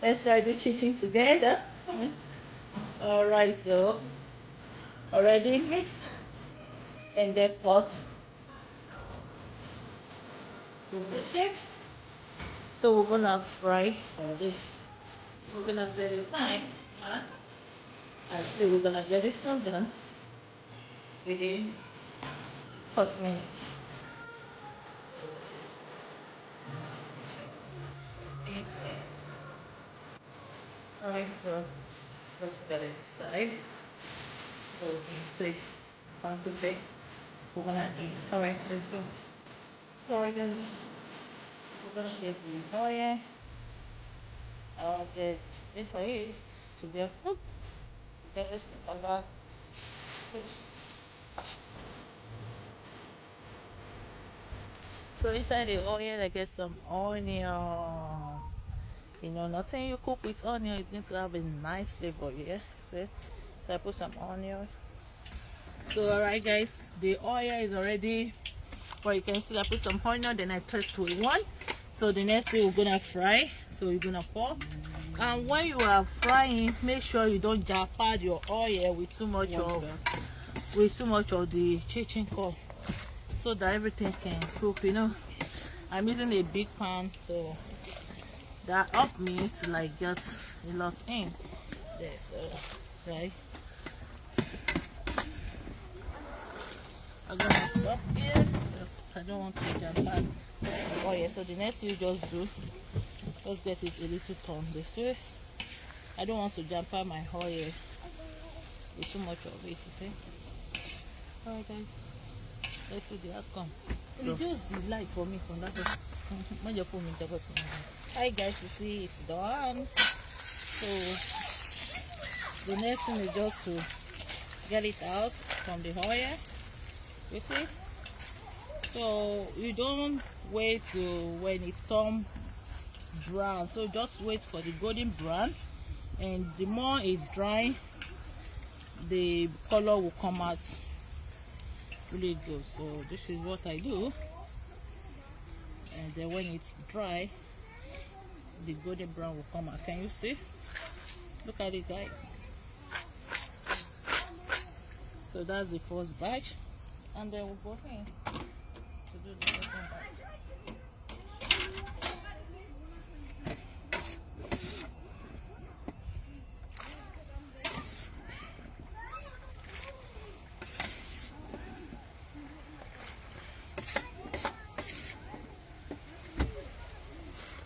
Let's try the chicken together. Alright, so already mixed and then pot with the chips. So we're gonna fry all this. We're gonna set the time. Actually, we're gonna get this all done within 40 minutes. Alright, so let's get it aside. Okay, time to say we're gonna eat. Alright, let's go. So we're gonna get the oil. I'll get this way to get food. Get this about so inside the oil I get some onion. You know, nothing you cook with onion is going to have a nice flavor, yeah. See? So I put some onion. So alright guys, the oil is already, well, you can see I put some onion, then I touched with one. So the next thing we're gonna fry. So you're gonna pour. And when you are frying, make sure you don't japa your oil with too much of the chicken cut, so that everything can cook. You know, I'm using a big pan, so that help me to like get a lot in there. So right, I'm gonna stop here because I don't want to japa the oil. So the next thing you just do, just get it a little turn this way. I don't want to jump out my oil with too much of it, you see. Alright guys, let's see the outcome. So, reduce the light for me from that way. When your phone is. Hi guys, you see it's done. So the next thing is just to get it out from the oil. You see? So you don't wait till when it turns brown. So just wait for the golden brown, and the more it's dry, the color will come out really good. So this is what I do, and then when it's dry, the golden brown will come out. Can you see? Look at it guys. So that's the first batch, and then we'll go in to do the second batch.